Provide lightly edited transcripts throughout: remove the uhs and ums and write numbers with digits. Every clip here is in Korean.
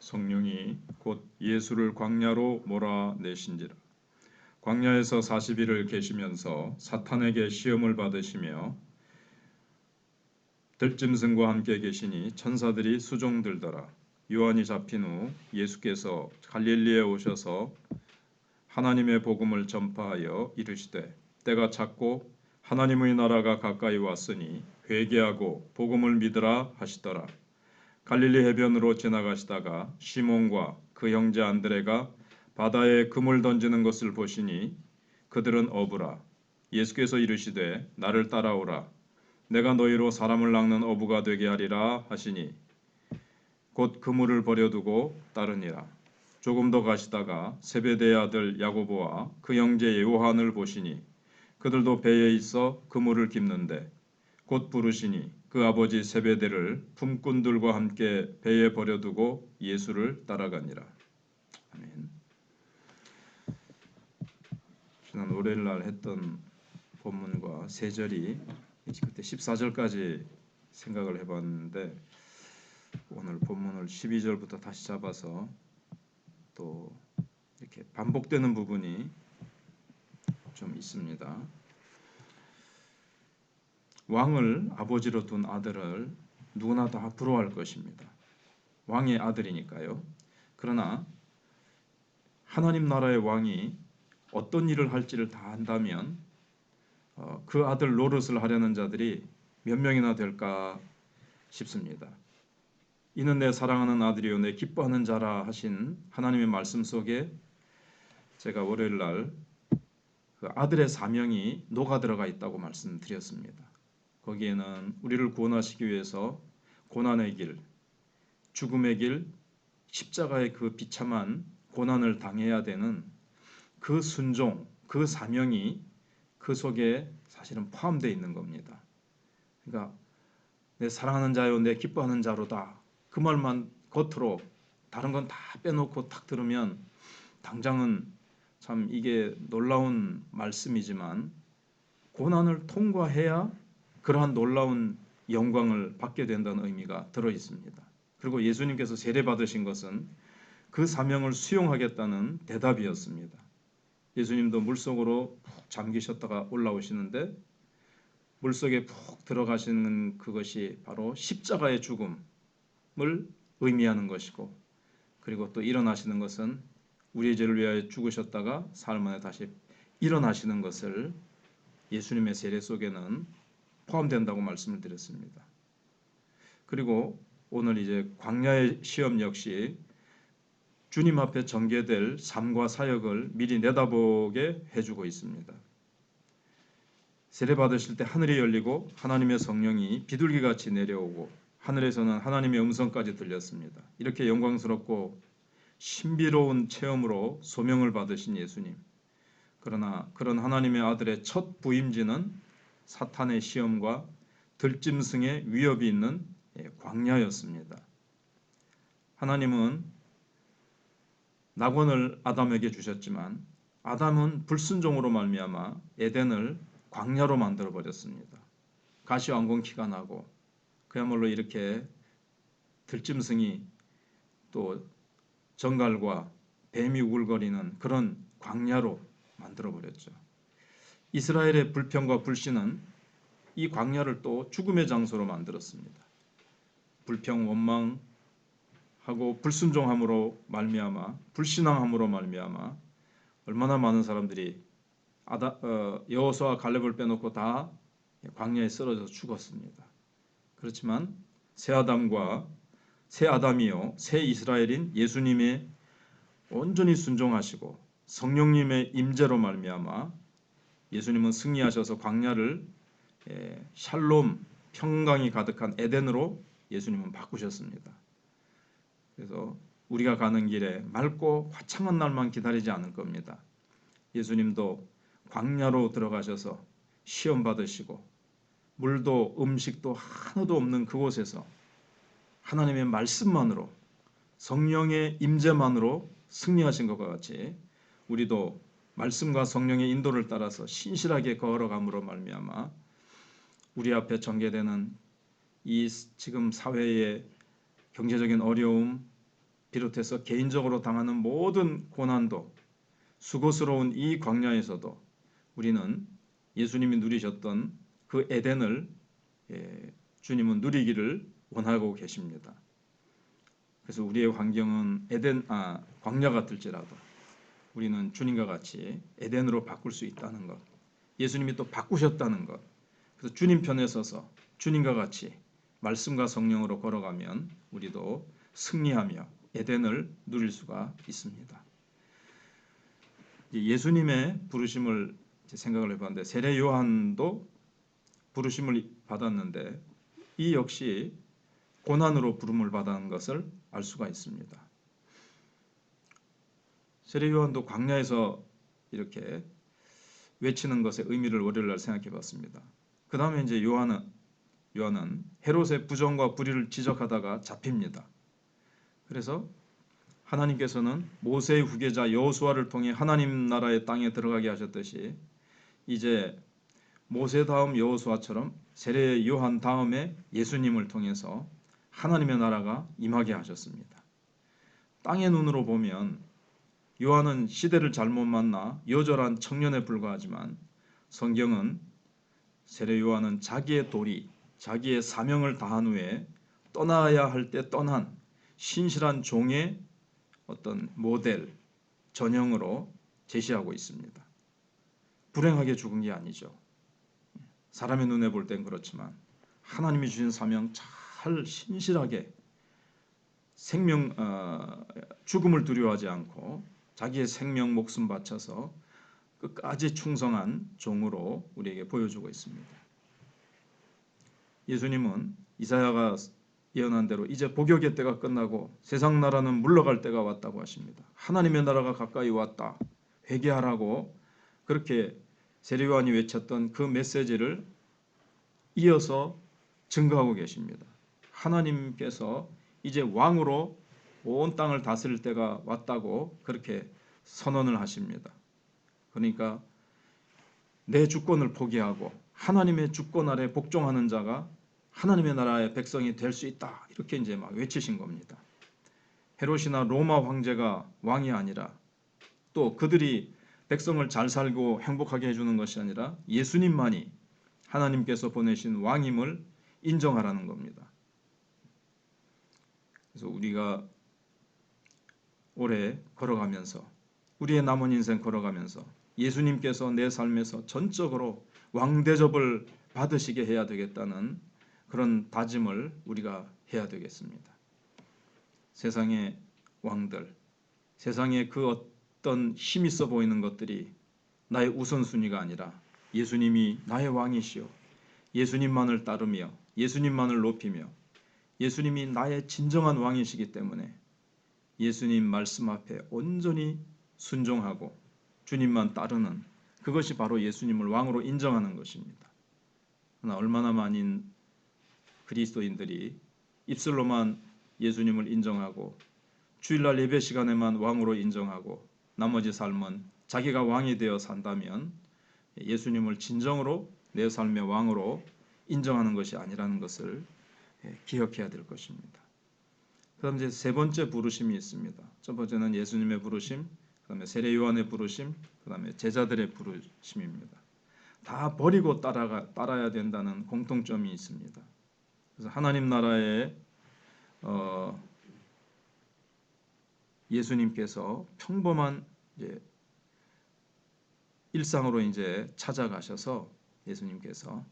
성령이 곧 예수를 광야로 몰아내신지라. 광야에서 40일을 계시면서 사탄에게 시험을 받으시며 들짐승과 함께 계시니 천사들이 수종들더라. 요한이 잡힌 후 예수께서 갈릴리에 오셔서 하나님의 복음을 전파하여 이르시되 때가 찼고 하나님의 나라가 가까이 왔으니 회개하고 복음을 믿으라 하시더라. 갈릴리 해변으로 지나가시다가 시몬과 그 형제 안드레가 바다에 금을 던지는 것을 보시니 그들은 어부라. 예수께서 이르시되 나를 따라오라. 내가 너희로 사람을 낚는 어부가 되게 하리라 하시니 곧 그물을 버려두고 따르니라. 조금 더 가시다가 세베대의 아들 야고보와 그 형제 요한을 보시니 그들도 배에 있어 그물을 깁는데 곧 부르시니 그 아버지 세베대를 품꾼들과 함께 배에 버려두고 예수를 따라가니라. 아멘. 지난 월요일날 했던 본문과 세 절이 그때 14절까지 생각을 해봤는데 오늘 본문을 12절부터 다시 잡아서 또 이렇게 반복되는 부분이 좀 있습니다. 왕을 아버지로 둔 아들을 누구나 다 부러워할 것입니다. 왕의 아들이니까요. 그러나 하나님 나라의 왕이 어떤 일을 할지를 다 안다면 그 아들 노릇을 하려는 자들이 몇 명이나 될까 싶습니다. 이는 내 사랑하는 아들이요 내 기뻐하는 자라 하신 하나님의 말씀 속에 제가 월요일 날 그 아들의 사명이 녹아 들어가 있다고 말씀드렸습니다. 거기에는 우리를 구원하시기 위해서 고난의 길, 죽음의 길, 십자가의 그 비참한 고난을 당해야 되는 그 순종, 그 사명이 그 속에 사실은 포함되어 있는 겁니다. 그러니까 내 사랑하는 자요 내 기뻐하는 자로다. 그 말만 겉으로 다른 건 다 빼놓고 딱 들으면 당장은 참 이게 놀라운 말씀이지만 고난을 통과해야 그러한 놀라운 영광을 받게 된다는 의미가 들어 있습니다. 그리고 예수님께서 세례 받으신 것은 그 사명을 수용하겠다는 대답이었습니다. 예수님도 물속으로 푹 잠기셨다가 올라오시는데 물속에 푹 들어가시는 그것이 바로 십자가의 죽음을 의미하는 것이고 그리고 또 일어나시는 것은 우리의 죄를 위하여 죽으셨다가 사흘 만에 다시 일어나시는 것을 예수님의 세례 속에는 포함된다고 말씀을 드렸습니다. 그리고 오늘 이제 광야의 시험 역시 주님 앞에 전개될 삶과 사역을 미리 내다보게 해주고 있습니다. 세례 받으실 때 하늘이 열리고 하나님의 성령이 비둘기같이 내려오고 하늘에서는 하나님의 음성까지 들렸습니다. 이렇게 영광스럽고 신비로운 체험으로 소명을 받으신 예수님. 그러나 그런 하나님의 아들의 첫 부임지는 사탄의 시험과 들짐승의 위협이 있는 광야였습니다. 하나님은 낙원을 아담에게 주셨지만 아담은 불순종으로 말미암아 에덴을 광야로 만들어 버렸습니다. 가시왕궁키가 나고 그야말로 이렇게 들짐승이 또 정갈과 뱀이 우글거리는 그런 광야로 만들어 버렸죠. 이스라엘의 불평과 불신은 이 광야를 또 죽음의 장소로 만들었습니다. 불평, 원망하고 불순종함으로 말미암아 불신앙함으로 말미암아 얼마나 많은 사람들이 여호수아 갈렙을 빼놓고 다 광야에 쓰러져서 죽었습니다. 그렇지만 새 아담이요 새 이스라엘인 예수님의 온전히 순종하시고 성령님의 임재로 말미암아 예수님은 승리하셔서 광야를 샬롬 평강이 가득한 에덴으로 예수님은 바꾸셨습니다. 그래서 우리가 가는 길에 맑고 화창한 날만 기다리지 않을 겁니다. 예수님도 광야로 들어가셔서 시험 받으시고 물도 음식도 하나도 없는 그곳에서 하나님의 말씀만으로 성령의 임재만으로 승리하신 것과 같이 우리도 말씀과 성령의 인도를 따라서 신실하게 걸어감으로 말미암아 우리 앞에 전개되는 이 지금 사회의 경제적인 어려움, 비롯해서 개인적으로 당하는 모든 고난도, 수고스러운 이 광야에서도 우리는 예수님이 누리셨던 그 에덴을 주님은 누리기를 원하고 계십니다. 그래서 우리의 환경은 광야 같을지라도 우리는 주님과 같이 에덴으로 바꿀 수 있다는 것, 예수님이 또 바꾸셨다는 것, 그래서 주님 편에 서서 주님과 같이 말씀과 성령으로 걸어가면 우리도 승리하며 에덴을 누릴 수가 있습니다. 예수님의 부르심을 생각을 해봤는데 세례 요한도 부르심을 받았는데 이 역시 고난으로 부름을 받은 것을 알 수가 있습니다. 세례 요한도 광야에서 이렇게 외치는 것의 의미를 월요일날 생각해봤습니다. 그 다음에 이제 요한은 헤롯의 부정과 불의를 지적하다가 잡힙니다. 그래서 하나님께서는 모세의 후계자 여호수아를 통해 하나님 나라의 땅에 들어가게 하셨듯이 이제 모세 다음 여호수아처럼 세례 요한 다음에 예수님을 통해서 하나님의 나라가 임하게 하셨습니다. 땅의 눈으로 보면 요한은 시대를 잘못 만나 여절한 청년에 불과하지만 성경은 세례 요한은 자기의 도리, 자기의 사명을 다한 후에 떠나야 할 때 떠난 신실한 종의 어떤 모델, 전형으로 제시하고 있습니다. 불행하게 죽은 게 아니죠. 사람의 눈에 볼 땐 그렇지만 하나님이 주신 사명 잘 신실하게 죽음을 두려워하지 않고 자기의 생명 목숨 바쳐서 끝까지 충성한 종으로 우리에게 보여주고 있습니다. 예수님은 이사야가 예언한 대로 이제 복역의 때가 끝나고 세상 나라는 물러갈 때가 왔다고 하십니다. 하나님의 나라가 가까이 왔다. 회개하라고 그렇게 세례 요한이 외쳤던 그 메시지를 이어서 증거하고 계십니다. 하나님께서 이제 왕으로 온 땅을 다스릴 때가 왔다고 그렇게 선언을 하십니다. 그러니까 내 주권을 포기하고 하나님의 주권 아래 복종하는 자가 하나님의 나라의 백성이 될 수 있다. 이렇게 이제 막 외치신 겁니다. 헤롯이나 로마 황제가 왕이 아니라 또 그들이 백성을 잘 살고 행복하게 해주는 것이 아니라 예수님만이 하나님께서 보내신 왕임을 인정하라는 겁니다. 그래서 우리가 올해 걸어가면서 우리의 남은 인생 걸어가면서 예수님께서 내 삶에서 전적으로 왕 대접을 받으시게 해야 되겠다는 그런 다짐을 우리가 해야 되겠습니다. 세상의 왕들, 세상에 그 어떤 힘 있어 보이는 것들이 나의 우선순위가 아니라 예수님이 나의 왕이시오. 예수님만을 따르며 예수님만을 높이며 예수님이 나의 진정한 왕이시기 때문에 예수님 말씀 앞에 온전히 순종하고 주님만 따르는 그것이 바로 예수님을 왕으로 인정하는 것입니다. 그러나 얼마나 많은 그리스도인들이 입술로만 예수님을 인정하고 주일날 예배 시간에만 왕으로 인정하고 나머지 삶은 자기가 왕이 되어 산다면 예수님을 진정으로 내 삶의 왕으로 인정하는 것이 아니라는 것을 기억해야 될 것입니다. 그다음 이제 세 번째 부르심이 있습니다. 첫 번째는 예수님의 부르심, 그다음에 세례 요한의 부르심, 그다음에 제자들의 부르심입니다. 다 버리고 따라야 된다는 공통점이 있습니다. 그래서 하나님 나라에 예수님께서 평범한 일상으로 이제 찾아가셔서 예수님께서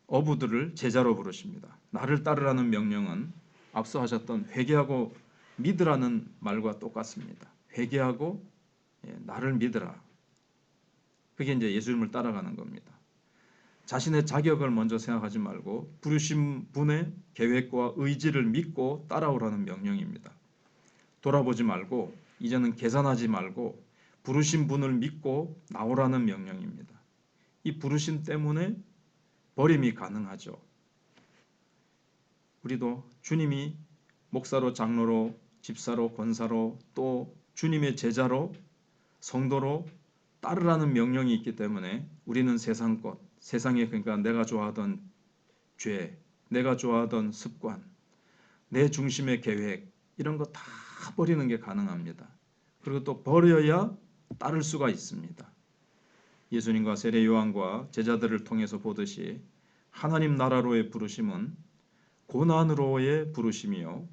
어부들을 제자로 부르십니다. 나를 따르라는 명령은 앞서 하셨던 회개하고 믿으라는 말과 똑같습니다. 회개하고 나를 믿으라. 그게 이제 예수님을 따라가는 겁니다. 자신의 자격을 먼저 생각하지 말고 부르신 분의 계획과 의지를 믿고 따라오라는 명령입니다. 돌아보지 말고 이제는 계산하지 말고 부르신 분을 믿고 나오라는 명령입니다. 이 부르심 때문에 버림이 가능하죠. 우리도 주님이 목사로, 장로로, 집사로, 권사로 또 주님의 제자로 성도로 따르라는 명령이 있기 때문에 우리는 세상 것, 세상에 그러니까 내가 좋아하던 죄, 내가 좋아하던 습관, 내 중심의 계획 이런 거 다 버리는 게 가능합니다. 그리고 또 버려야 따를 수가 있습니다. 예수님과 세례 요한과 제자들을 통해서 보듯이 하나님 나라로의 부르심은 고난으로의 부르심이요,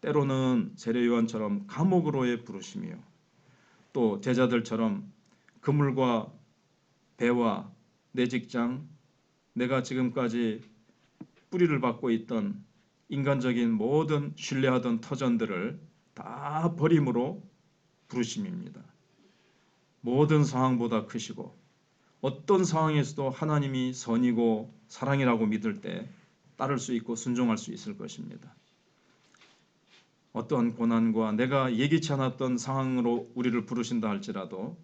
때로는 세례 요한처럼 감옥으로의 부르심이요, 또 제자들처럼 그물과 배와 내 직장, 내가 지금까지 뿌리를 받고 있던 인간적인 모든 신뢰하던 터전들을 다 버림으로 부르심입니다. 모든 상황보다 크시고 어떤 상황에서도 하나님이 선이고 사랑이라고 믿을 때 따를 수 있고 순종할 수 있을 것입니다. 어떠한 고난과 내가 예기치 않았던 상황으로 우리를 부르신다 할지라도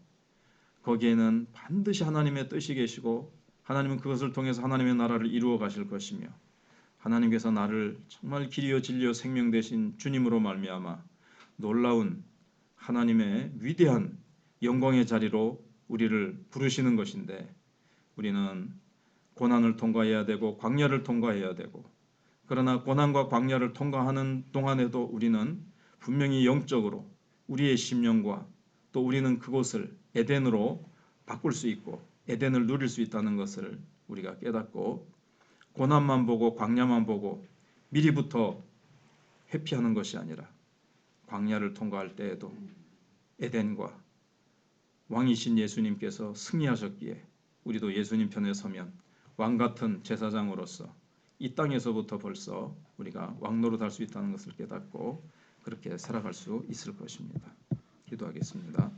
거기에는 반드시 하나님의 뜻이 계시고 하나님은 그것을 통해서 하나님의 나라를 이루어 가실 것이며 하나님께서 나를 정말 길이요 진리요 생명 되신 주님으로 말미암아 놀라운 하나님의 위대한 영광의 자리로 우리를 부르시는 것인데, 우리는 고난을 통과해야 되고 광야를 통과해야 되고, 그러나 고난과 광야를 통과하는 동안에도 우리는 분명히 영적으로 우리의 심령과 또 우리는 그곳을 에덴으로 바꿀 수 있고 에덴을 누릴 수 있다는 것을 우리가 깨닫고, 고난만 보고 광야만 보고 미리부터 회피하는 것이 아니라 광야를 통과할 때에도 에덴과 왕이신 예수님께서 승리하셨기에 우리도 예수님 편에 서면 왕같은 제사장으로서 이 땅에서부터 벌써 우리가 왕노릇할 수 있다는 것을 깨닫고 그렇게 살아갈 수 있을 것입니다. 기도하겠습니다.